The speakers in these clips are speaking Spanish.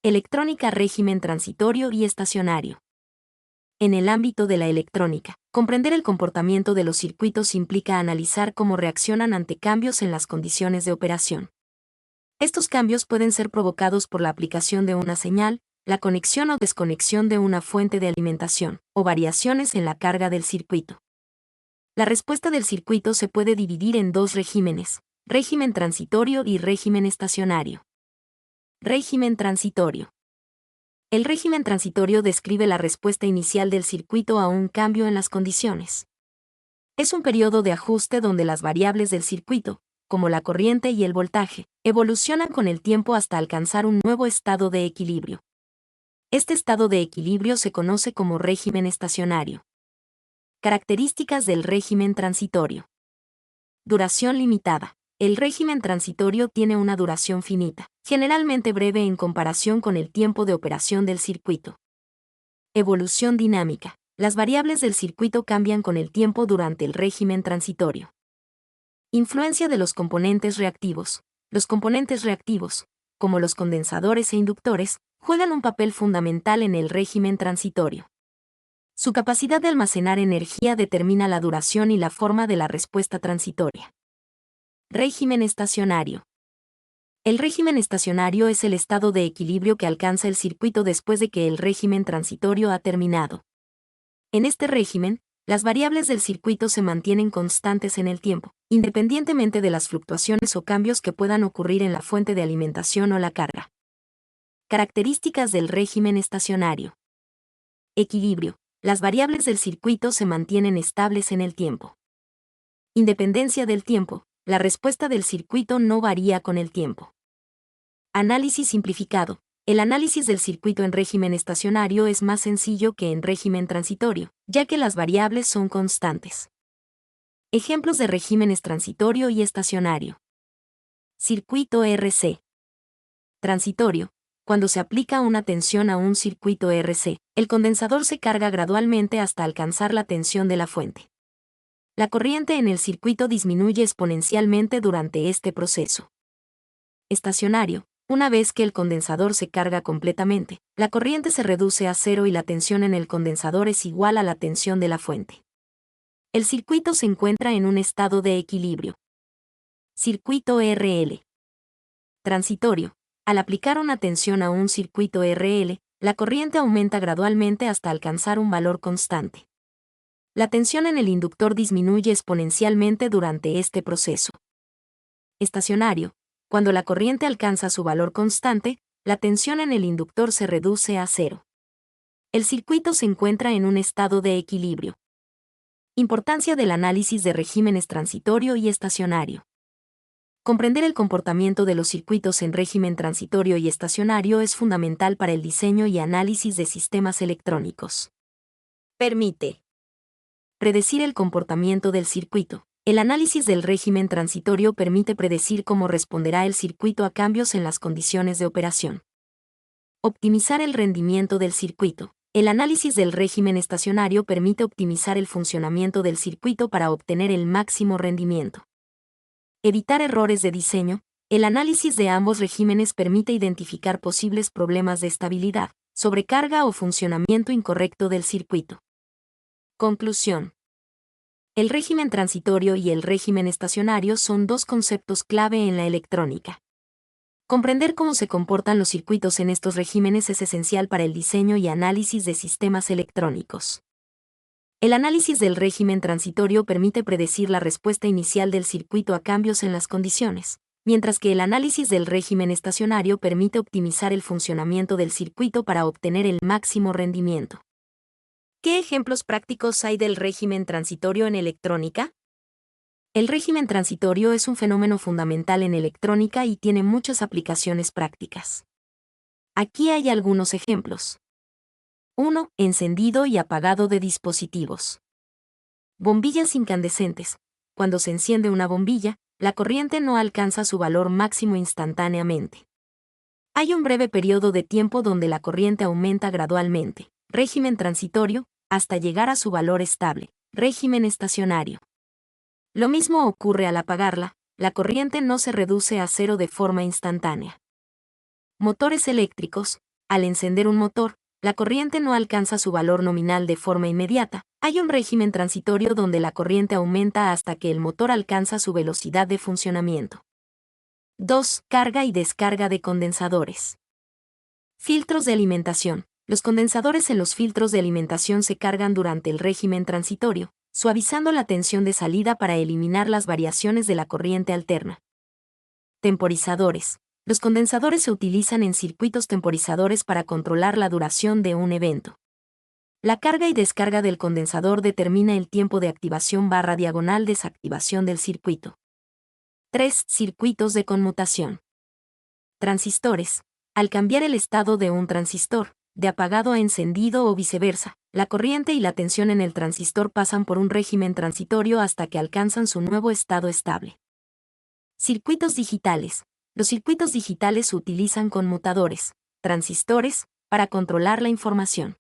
Electrónica, régimen transitorio y estacionario. En el ámbito de la electrónica, comprender el comportamiento de los circuitos implica analizar cómo reaccionan ante cambios en las condiciones de operación. Estos cambios pueden ser provocados por la aplicación de una señal, la conexión o desconexión de una fuente de alimentación, o variaciones en la carga del circuito. La respuesta del circuito se puede dividir en dos regímenes: régimen transitorio y régimen estacionario. Régimen transitorio. El régimen transitorio describe la respuesta inicial del circuito a un cambio en las condiciones. Es un periodo de ajuste donde las variables del circuito, como la corriente y el voltaje, evolucionan con el tiempo hasta alcanzar un nuevo estado de equilibrio. Este estado de equilibrio se conoce como régimen estacionario. Características del régimen transitorio. Duración limitada. El régimen transitorio tiene una duración finita, generalmente breve en comparación con el tiempo de operación del circuito. Evolución dinámica. Las variables del circuito cambian con el tiempo durante el régimen transitorio. Influencia de los componentes reactivos. Los componentes reactivos, como los condensadores e inductores, juegan un papel fundamental en el régimen transitorio. Su capacidad de almacenar energía determina la duración y la forma de la respuesta transitoria. Régimen estacionario. El régimen estacionario es el estado de equilibrio que alcanza el circuito después de que el régimen transitorio ha terminado. En este régimen, las variables del circuito se mantienen constantes en el tiempo, independientemente de las fluctuaciones o cambios que puedan ocurrir en la fuente de alimentación o la carga. Características del régimen estacionario. Equilibrio. Las variables del circuito se mantienen estables en el tiempo. Independencia del tiempo. La respuesta del circuito no varía con el tiempo. Análisis simplificado. El análisis del circuito en régimen estacionario es más sencillo que en régimen transitorio, ya que las variables son constantes. Ejemplos de regímenes transitorio y estacionario. Circuito RC. Transitorio. Cuando se aplica una tensión a un circuito RC, el condensador se carga gradualmente hasta alcanzar la tensión de la fuente. La corriente en el circuito disminuye exponencialmente durante este proceso. Estacionario. Una vez que el condensador se carga completamente, la corriente se reduce a cero y la tensión en el condensador es igual a la tensión de la fuente. El circuito se encuentra en un estado de equilibrio. Circuito RL. Transitorio. Al aplicar una tensión a un circuito RL, la corriente aumenta gradualmente hasta alcanzar un valor constante. La tensión en el inductor disminuye exponencialmente durante este proceso. Estacionario. Cuando la corriente alcanza su valor constante, la tensión en el inductor se reduce a cero. El circuito se encuentra en un estado de equilibrio. Importancia del análisis de regímenes transitorio y estacionario. Comprender el comportamiento de los circuitos en régimen transitorio y estacionario es fundamental para el diseño y análisis de sistemas electrónicos. Permite predecir el comportamiento del circuito. El análisis del régimen transitorio permite predecir cómo responderá el circuito a cambios en las condiciones de operación. Optimizar el rendimiento del circuito. El análisis del régimen estacionario permite optimizar el funcionamiento del circuito para obtener el máximo rendimiento. Evitar errores de diseño. El análisis de ambos regímenes permite identificar posibles problemas de estabilidad, sobrecarga o funcionamiento incorrecto del circuito. Conclusión. El régimen transitorio y el régimen estacionario son dos conceptos clave en la electrónica. Comprender cómo se comportan los circuitos en estos regímenes es esencial para el diseño y análisis de sistemas electrónicos. El análisis del régimen transitorio permite predecir la respuesta inicial del circuito a cambios en las condiciones, mientras que el análisis del régimen estacionario permite optimizar el funcionamiento del circuito para obtener el máximo rendimiento. ¿Qué ejemplos prácticos hay del régimen transitorio en electrónica? El régimen transitorio es un fenómeno fundamental en electrónica y tiene muchas aplicaciones prácticas. Aquí hay algunos ejemplos. 1. Encendido y apagado de dispositivos. Bombillas incandescentes. Cuando se enciende una bombilla, la corriente no alcanza su valor máximo instantáneamente. Hay un breve periodo de tiempo donde la corriente aumenta gradualmente, régimen transitorio, hasta llegar a su valor estable, régimen estacionario. Lo mismo ocurre al apagarla, la corriente no se reduce a cero de forma instantánea. Motores eléctricos. al encender un motor, la corriente no alcanza su valor nominal de forma inmediata. Hay un régimen transitorio donde la corriente aumenta hasta que el motor alcanza su velocidad de funcionamiento. 2. Carga y descarga de condensadores. Filtros de alimentación. Los condensadores en los filtros de alimentación se cargan durante el régimen transitorio, suavizando la tensión de salida para eliminar las variaciones de la corriente alterna. Temporizadores. Los condensadores se utilizan en circuitos temporizadores para controlar la duración de un evento. La carga y descarga del condensador determina el tiempo de activación/diagonal desactivación del circuito. 3. Circuitos de conmutación. Transistores. Al cambiar el estado de un transistor, de apagado a encendido o viceversa, la corriente y la tensión en el transistor pasan por un régimen transitorio hasta que alcanzan su nuevo estado estable. Circuitos digitales. Los circuitos digitales utilizan conmutadores, transistores, para controlar la información.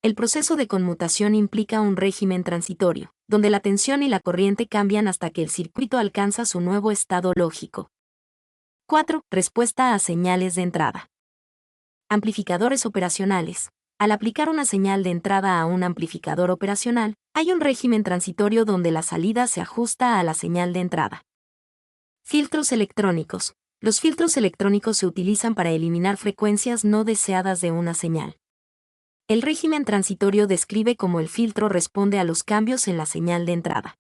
El proceso de conmutación implica un régimen transitorio, donde la tensión y la corriente cambian hasta que el circuito alcanza su nuevo estado lógico. 4. Respuesta a señales de entrada. Amplificadores operacionales. Al aplicar una señal de entrada a un amplificador operacional, hay un régimen transitorio donde la salida se ajusta a la señal de entrada. Filtros electrónicos. Los filtros electrónicos se utilizan para eliminar frecuencias no deseadas de una señal. El régimen transitorio describe cómo el filtro responde a los cambios en la señal de entrada.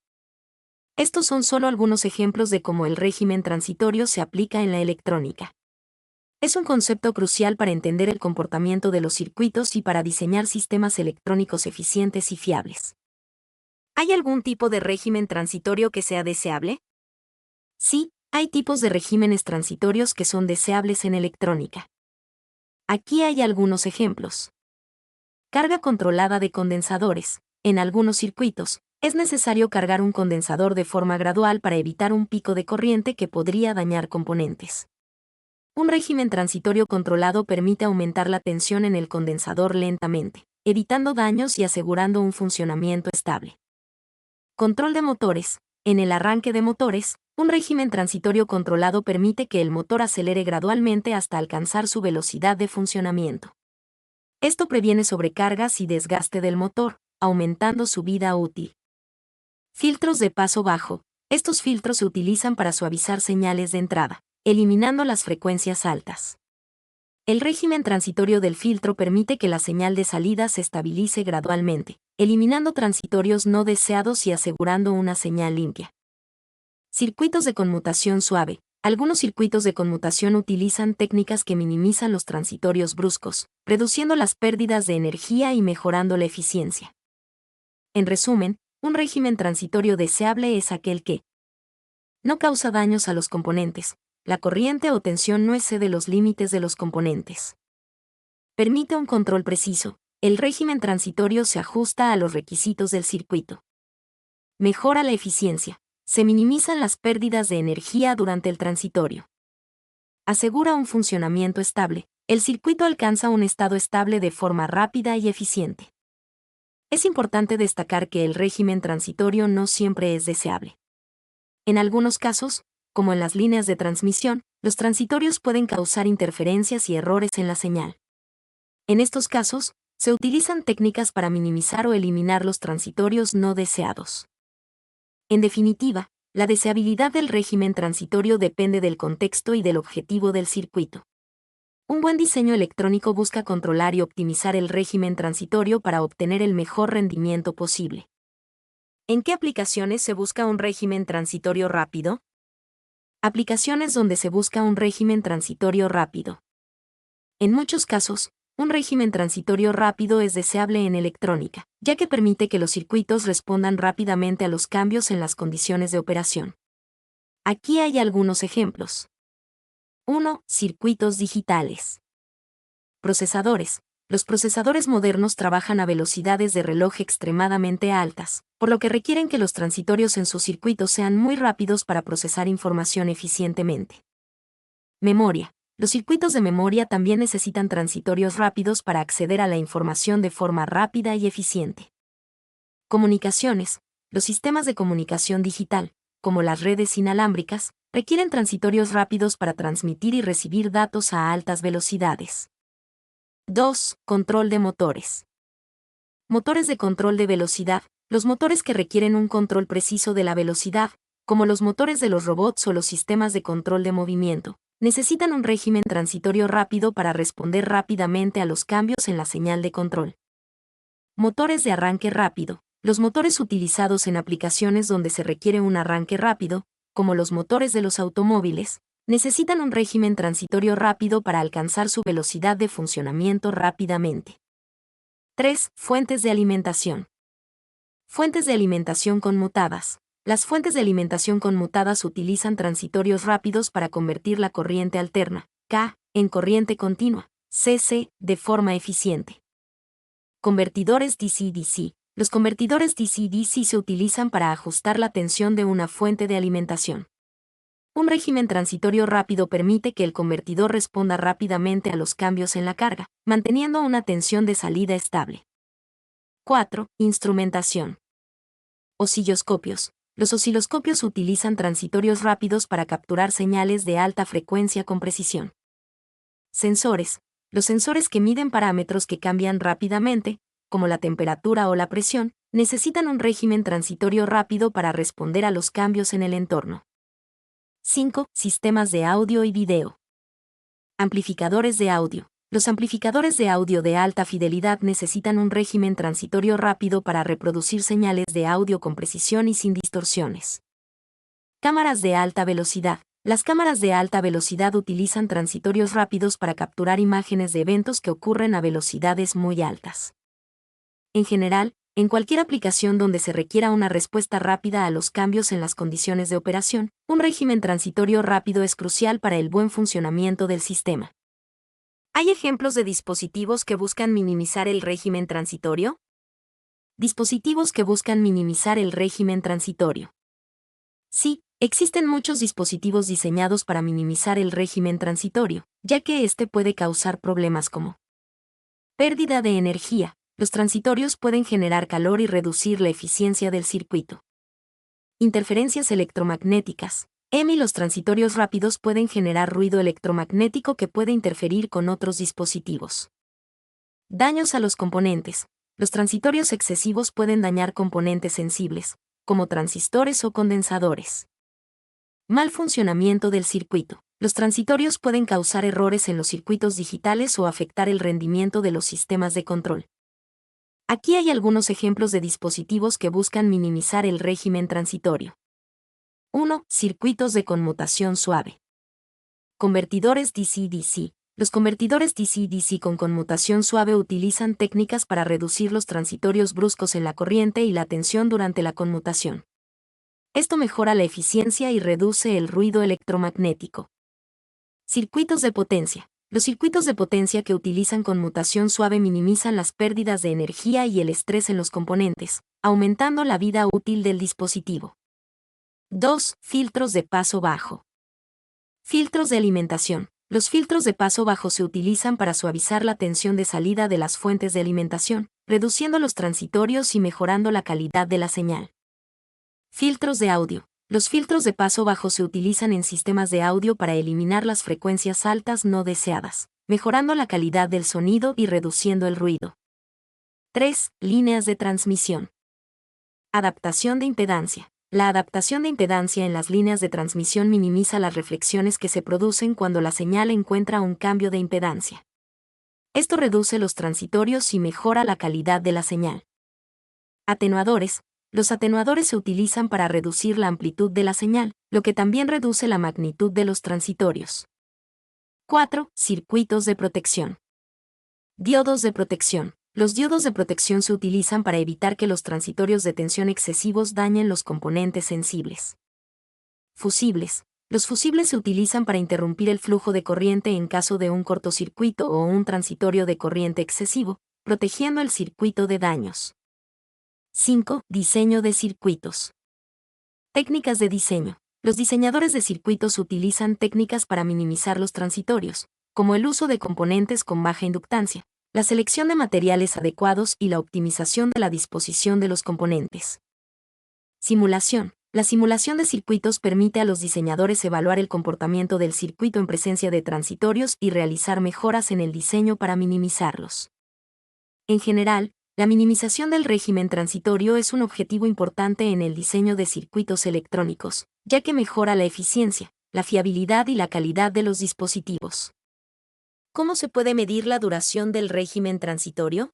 Estos son solo algunos ejemplos de cómo el régimen transitorio se aplica en la electrónica. Es un concepto crucial para entender el comportamiento de los circuitos y para diseñar sistemas electrónicos eficientes y fiables. ¿Hay algún tipo de régimen transitorio que sea deseable? Sí, hay tipos de regímenes transitorios que son deseables en electrónica. Aquí hay algunos ejemplos. Carga controlada de condensadores. En algunos circuitos, es necesario cargar un condensador de forma gradual para evitar un pico de corriente que podría dañar componentes. Un régimen transitorio controlado permite aumentar la tensión en el condensador lentamente, evitando daños y asegurando un funcionamiento estable. Control de motores. En el arranque de motores, un régimen transitorio controlado permite que el motor acelere gradualmente hasta alcanzar su velocidad de funcionamiento. Esto previene sobrecargas y desgaste del motor, aumentando su vida útil. Filtros de paso bajo. Estos filtros se utilizan para suavizar señales de entrada, eliminando las frecuencias altas. El régimen transitorio del filtro permite que la señal de salida se estabilice gradualmente, eliminando transitorios no deseados y asegurando una señal limpia. Circuitos de conmutación suave. Algunos circuitos de conmutación utilizan técnicas que minimizan los transitorios bruscos, reduciendo las pérdidas de energía y mejorando la eficiencia. En resumen, un régimen transitorio deseable es aquel que no causa daños a los componentes, la corriente o tensión no excede los límites de los componentes. Permite un control preciso, el régimen transitorio se ajusta a los requisitos del circuito. Mejora la eficiencia. Se minimizan las pérdidas de energía durante el transitorio. Asegura un funcionamiento estable. El circuito alcanza un estado estable de forma rápida y eficiente. Es importante destacar que el régimen transitorio no siempre es deseable. En algunos casos, como en las líneas de transmisión, los transitorios pueden causar interferencias y errores en la señal. En estos casos, se utilizan técnicas para minimizar o eliminar los transitorios no deseados. En definitiva, la deseabilidad del régimen transitorio depende del contexto y del objetivo del circuito. Un buen diseño electrónico busca controlar y optimizar el régimen transitorio para obtener el mejor rendimiento posible. ¿En qué aplicaciones se busca un régimen transitorio rápido? Aplicaciones donde se busca un régimen transitorio rápido. En muchos casos, un régimen transitorio rápido es deseable en electrónica, ya que permite que los circuitos respondan rápidamente a los cambios en las condiciones de operación. Aquí hay algunos ejemplos. 1. Circuitos digitales. Procesadores. Los procesadores modernos trabajan a velocidades de reloj extremadamente altas, por lo que requieren que los transitorios en sus circuitos sean muy rápidos para procesar información eficientemente. Memoria. Los circuitos de memoria también necesitan transitorios rápidos para acceder a la información de forma rápida y eficiente. Comunicaciones. Los sistemas de comunicación digital, como las redes inalámbricas, requieren transitorios rápidos para transmitir y recibir datos a altas velocidades. 2. Control de motores. Motores de control de velocidad. Los motores que requieren un control preciso de la velocidad, como los motores de los robots o los sistemas de control de movimiento, necesitan un régimen transitorio rápido para responder rápidamente a los cambios en la señal de control. Motores de arranque rápido. Los motores utilizados en aplicaciones donde se requiere un arranque rápido, como los motores de los automóviles, necesitan un régimen transitorio rápido para alcanzar su velocidad de funcionamiento rápidamente. 3. Fuentes de alimentación. Fuentes de alimentación conmutadas. Las fuentes de alimentación conmutadas utilizan transitorios rápidos para convertir la corriente alterna, K, en corriente continua, CC, de forma eficiente. Convertidores DC-DC. Los convertidores DC-DC se utilizan para ajustar la tensión de una fuente de alimentación. Un régimen transitorio rápido permite que el convertidor responda rápidamente a los cambios en la carga, manteniendo una tensión de salida estable. 4. Instrumentación. Osciloscopios. Los osciloscopios utilizan transitorios rápidos para capturar señales de alta frecuencia con precisión. Sensores. Los sensores que miden parámetros que cambian rápidamente, como la temperatura o la presión, necesitan un régimen transitorio rápido para responder a los cambios en el entorno. 5. Sistemas de audio y video. Amplificadores de audio. Los amplificadores de audio de alta fidelidad necesitan un régimen transitorio rápido para reproducir señales de audio con precisión y sin distorsiones. Cámaras de alta velocidad. Las cámaras de alta velocidad utilizan transitorios rápidos para capturar imágenes de eventos que ocurren a velocidades muy altas. En general, en cualquier aplicación donde se requiera una respuesta rápida a los cambios en las condiciones de operación, un régimen transitorio rápido es crucial para el buen funcionamiento del sistema. ¿Hay ejemplos de dispositivos que buscan minimizar el régimen transitorio? Dispositivos que buscan minimizar el régimen transitorio. Sí, existen muchos dispositivos diseñados para minimizar el régimen transitorio, ya que este puede causar problemas como pérdida de energía. Los transitorios pueden generar calor y reducir la eficiencia del circuito. Interferencias electromagnéticas. Los transitorios rápidos pueden generar ruido electromagnético que puede interferir con otros dispositivos. Daños a los componentes. Los transitorios excesivos pueden dañar componentes sensibles, como transistores o condensadores. Mal funcionamiento del circuito. Los transitorios pueden causar errores en los circuitos digitales o afectar el rendimiento de los sistemas de control. Aquí hay algunos ejemplos de dispositivos que buscan minimizar el régimen transitorio. 1. Circuitos de conmutación suave. Convertidores DC-DC. Los convertidores DC-DC con conmutación suave utilizan técnicas para reducir los transitorios bruscos en la corriente y la tensión durante la conmutación. Esto mejora la eficiencia y reduce el ruido electromagnético. Circuitos de potencia. Los circuitos de potencia que utilizan conmutación suave minimizan las pérdidas de energía y el estrés en los componentes, aumentando la vida útil del dispositivo. 2. Filtros de paso bajo. Filtros de alimentación. Los filtros de paso bajo se utilizan para suavizar la tensión de salida de las fuentes de alimentación, reduciendo los transitorios y mejorando la calidad de la señal. Filtros de audio. Los filtros de paso bajo se utilizan en sistemas de audio para eliminar las frecuencias altas no deseadas, mejorando la calidad del sonido y reduciendo el ruido. 3. Líneas de transmisión. Adaptación de impedancia. La adaptación de impedancia en las líneas de transmisión minimiza las reflexiones que se producen cuando la señal encuentra un cambio de impedancia. Esto reduce los transitorios y mejora la calidad de la señal. Atenuadores. Los atenuadores se utilizan para reducir la amplitud de la señal, lo que también reduce la magnitud de los transitorios. 4. Circuitos de protección. Diodos de protección. Los diodos de protección se utilizan para evitar que los transitorios de tensión excesivos dañen los componentes sensibles. Fusibles. Los fusibles se utilizan para interrumpir el flujo de corriente en caso de un cortocircuito o un transitorio de corriente excesivo, protegiendo el circuito de daños. 5. Diseño de circuitos. Técnicas de diseño. Los diseñadores de circuitos utilizan técnicas para minimizar los transitorios, como el uso de componentes con baja inductancia, la selección de materiales adecuados y la optimización de la disposición de los componentes. Simulación. La simulación de circuitos permite a los diseñadores evaluar el comportamiento del circuito en presencia de transitorios y realizar mejoras en el diseño para minimizarlos. En general, la minimización del régimen transitorio es un objetivo importante en el diseño de circuitos electrónicos, ya que mejora la eficiencia, la fiabilidad y la calidad de los dispositivos. ¿Cómo se puede medir la duración del régimen transitorio?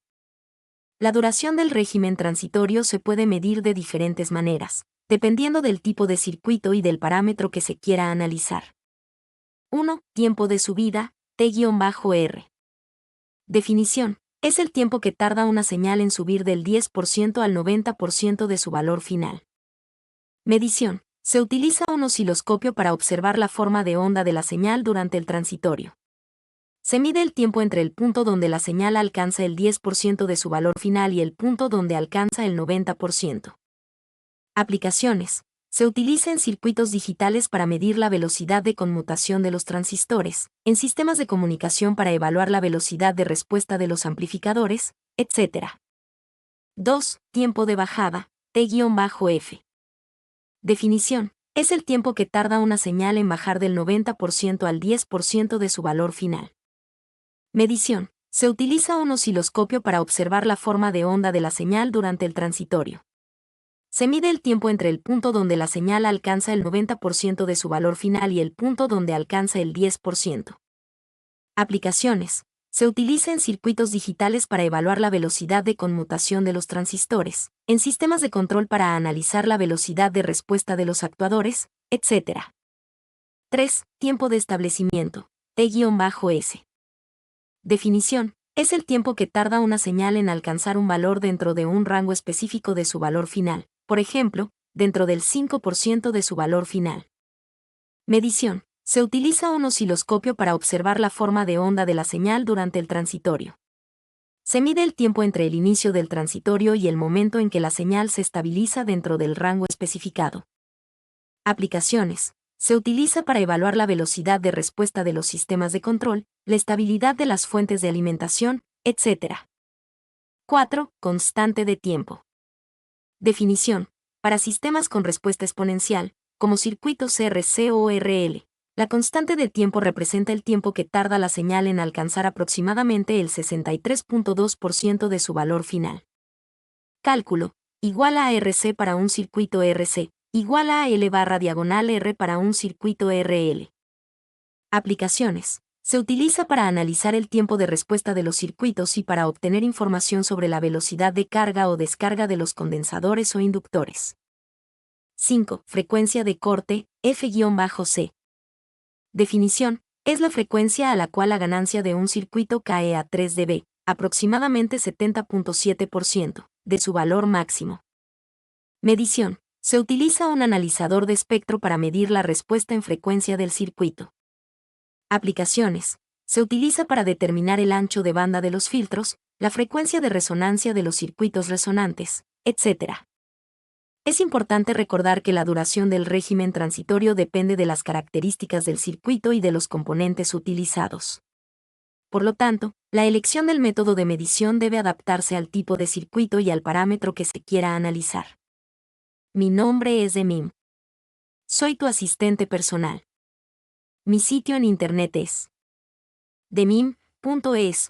La duración del régimen transitorio se puede medir de diferentes maneras, dependiendo del tipo de circuito y del parámetro que se quiera analizar. 1. Tiempo de subida, T-R. Definición. Es el tiempo que tarda una señal en subir del 10% al 90% de su valor final. Medición. Se utiliza un osciloscopio para observar la forma de onda de la señal durante el transitorio. Se mide el tiempo entre el punto donde la señal alcanza el 10% de su valor final y el punto donde alcanza el 90%. Aplicaciones. Se utiliza en circuitos digitales para medir la velocidad de conmutación de los transistores, en sistemas de comunicación para evaluar la velocidad de respuesta de los amplificadores, etc. 2. Tiempo de bajada, T-F. Definición. Es el tiempo que tarda una señal en bajar del 90% al 10% de su valor final. Medición. Se utiliza un osciloscopio para observar la forma de onda de la señal durante el transitorio. Se mide el tiempo entre el punto donde la señal alcanza el 90% de su valor final y el punto donde alcanza el 10%. Aplicaciones. Se utiliza en circuitos digitales para evaluar la velocidad de conmutación de los transistores, en sistemas de control para analizar la velocidad de respuesta de los actuadores, etc. 3. Tiempo de establecimiento, T-S. Definición. Es el tiempo que tarda una señal en alcanzar un valor dentro de un rango específico de su valor final, por ejemplo, dentro del 5% de su valor final. Medición. Se utiliza un osciloscopio para observar la forma de onda de la señal durante el transitorio. Se mide el tiempo entre el inicio del transitorio y el momento en que la señal se estabiliza dentro del rango especificado. Aplicaciones. Se utiliza para evaluar la velocidad de respuesta de los sistemas de control, la estabilidad de las fuentes de alimentación, etc. 4. Constante de tiempo. Definición. Para sistemas con respuesta exponencial, como circuitos RC o RL, la constante de tiempo representa el tiempo que tarda la señal en alcanzar aproximadamente el 63.2% de su valor final. Cálculo. Igual a RC para un circuito RC, igual a L/R para un circuito RL. Aplicaciones. Se utiliza para analizar el tiempo de respuesta de los circuitos y para obtener información sobre la velocidad de carga o descarga de los condensadores o inductores. 5. Frecuencia de corte, F-C. Definición. Es la frecuencia a la cual la ganancia de un circuito cae a 3 dB, aproximadamente 70.7%, de su valor máximo. Medición. Se utiliza un analizador de espectro para medir la respuesta en frecuencia del circuito. Aplicaciones. Se utiliza para determinar el ancho de banda de los filtros, la frecuencia de resonancia de los circuitos resonantes, etc. Es importante recordar que la duración del régimen transitorio depende de las características del circuito y de los componentes utilizados. Por lo tanto, la elección del método de medición debe adaptarse al tipo de circuito y al parámetro que se quiera analizar. Mi nombre es Demim. Soy tu asistente personal. Mi sitio en internet es demim.es.tl.